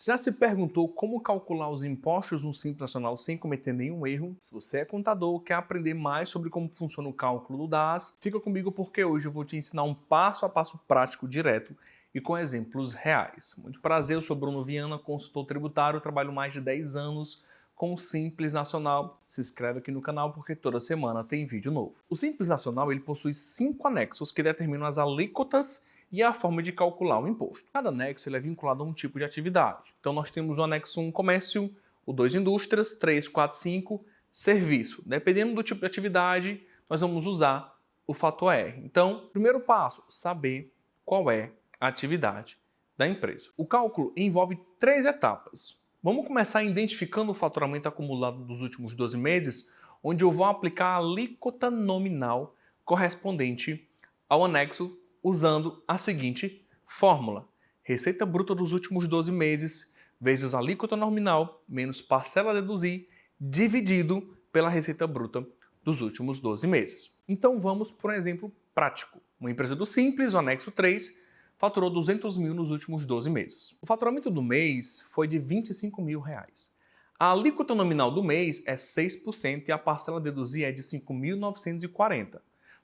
Você já se perguntou como calcular os impostos no Simples Nacional sem cometer nenhum erro? Se você é contador, quer aprender mais sobre como funciona o cálculo do DAS, fica comigo porque hoje eu vou te ensinar um passo a passo prático direto e com exemplos reais. Muito prazer, eu sou Bruno Viana, consultor tributário, trabalho mais de 10 anos com o Simples Nacional. Se inscreve aqui no canal porque toda semana tem vídeo novo. O Simples Nacional ele possui 5 anexos que determinam as alíquotas e a forma de calcular o imposto. Cada anexo ele é vinculado a um tipo de atividade. Então nós temos o anexo 1, comércio, o 2, indústrias, 3, 4, 5, serviço. Dependendo do tipo de atividade, nós vamos usar o fator R. Então, primeiro passo, saber qual é a atividade da empresa. O cálculo envolve 3 etapas. Vamos começar identificando o faturamento acumulado dos últimos 12 meses, onde eu vou aplicar a alíquota nominal correspondente ao anexo usando a seguinte fórmula: receita bruta dos últimos 12 meses vezes a alíquota nominal menos parcela a deduzir dividido pela receita bruta dos últimos 12 meses. Então vamos por um exemplo prático. Uma empresa do Simples, o anexo 3, faturou 200 mil nos últimos 12 meses. O faturamento do mês foi de 25 mil reais. A alíquota nominal do mês é 6% e a parcela a deduzir é de 5.940.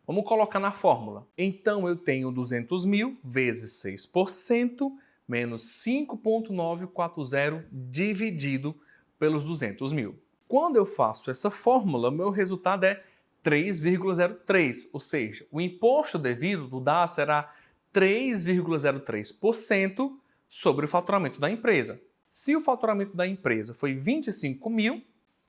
Vamos colocar na fórmula. Então eu tenho 200 mil vezes 6% menos 5,940 dividido pelos 200 mil. Quando eu faço essa fórmula, meu resultado é 3,03, ou seja, o imposto devido do DAS será 3,03% sobre o faturamento da empresa. Se o faturamento da empresa foi 25 mil,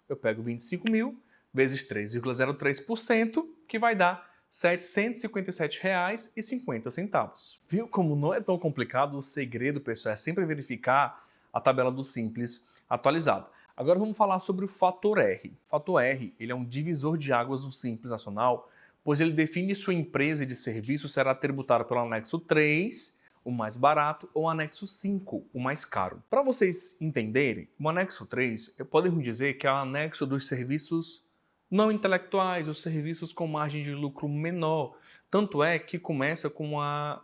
eu pego 25 mil vezes 3,03%, que vai dar R$ 757,50. Viu como não é tão complicado? O segredo, pessoal, é sempre verificar a tabela do Simples atualizada. Agora vamos falar sobre o fator R. O fator R ele é um divisor de águas do Simples Nacional, pois ele define se sua empresa de serviço será tributada pelo anexo 3, o mais barato, ou o anexo 5, o mais caro. Para vocês entenderem, o anexo 3, podemos dizer que é o anexo dos serviços não intelectuais, os serviços com margem de lucro menor. Tanto é que começa com uma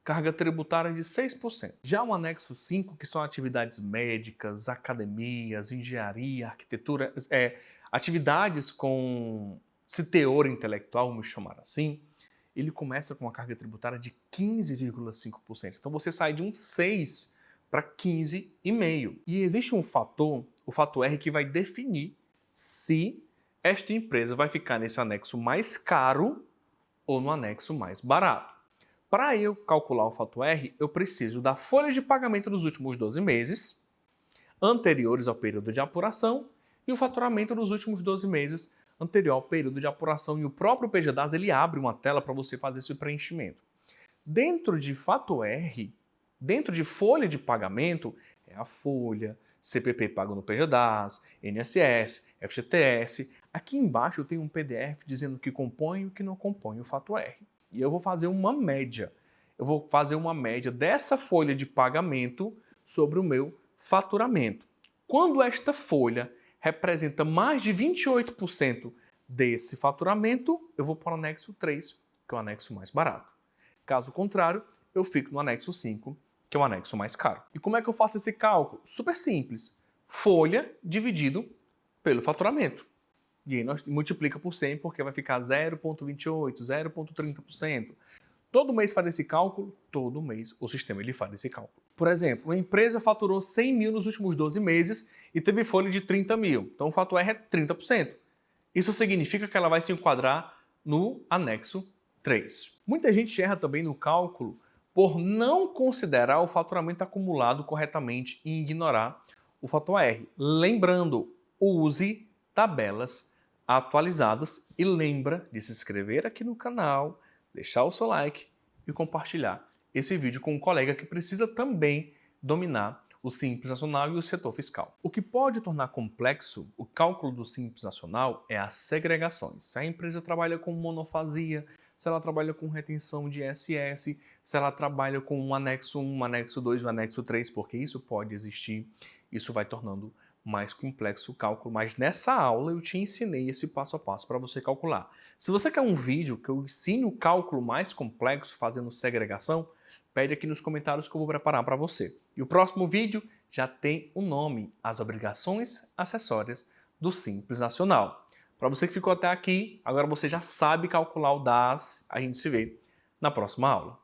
carga tributária de 6%. Já o anexo 5, que são atividades médicas, academias, engenharia, arquitetura, atividades com esse teor intelectual, vamos chamar assim, ele começa com uma carga tributária de 15,5%. Então você sai de um 6 para 15,5%. E existe um fator, o fator R, que vai definir se esta empresa vai ficar nesse anexo mais caro ou no anexo mais barato. Para eu calcular o fator R, eu preciso da folha de pagamento dos últimos 12 meses, anteriores ao período de apuração, e o faturamento dos últimos 12 meses, anterior ao período de apuração. E o próprio PGDAS ele abre uma tela para você fazer esse preenchimento. Dentro de fator R, dentro de folha de pagamento, é a folha, CPP pago no PGDAS, INSS, FGTS. Aqui embaixo eu tenho um PDF dizendo o que compõe e o que não compõe o fator R. E eu vou fazer uma média. Eu vou fazer uma média dessa folha de pagamento sobre o meu faturamento. Quando esta folha representa mais de 28% desse faturamento, eu vou para o anexo 3, que é o anexo mais barato. Caso contrário, eu fico no anexo 5, que é o anexo mais caro. E como é que eu faço esse cálculo? Super simples. Folha dividido pelo faturamento. E aí nós multiplica por 100 porque vai ficar 0,28, 0,30%. Todo mês faz esse cálculo, todo mês o sistema ele faz esse cálculo. Por exemplo, uma empresa faturou 100 mil nos últimos 12 meses e teve folha de 30 mil. Então o fator R é 30%. Isso significa que ela vai se enquadrar no anexo 3. Muita gente erra também no cálculo por não considerar o faturamento acumulado corretamente e ignorar o fator R. Lembrando, use tabelas atualizadas e lembra de se inscrever aqui no canal, deixar o seu like e compartilhar esse vídeo com um colega que precisa também dominar o Simples Nacional e o setor fiscal. O que pode tornar complexo o cálculo do Simples Nacional é as segregações. Se a empresa trabalha com monofasia, se ela trabalha com retenção de ISS, se ela trabalha com um anexo 1, um anexo 2, um anexo 3, porque isso pode existir, isso vai tornando mais complexo o cálculo, mas nessa aula eu te ensinei esse passo a passo para você calcular. Se você quer um vídeo que eu ensine o cálculo mais complexo fazendo segregação, pede aqui nos comentários que eu vou preparar para você. E o próximo vídeo já tem o nome, as obrigações acessórias do Simples Nacional. Para você que ficou até aqui, agora você já sabe calcular o DAS. A gente se vê na próxima aula.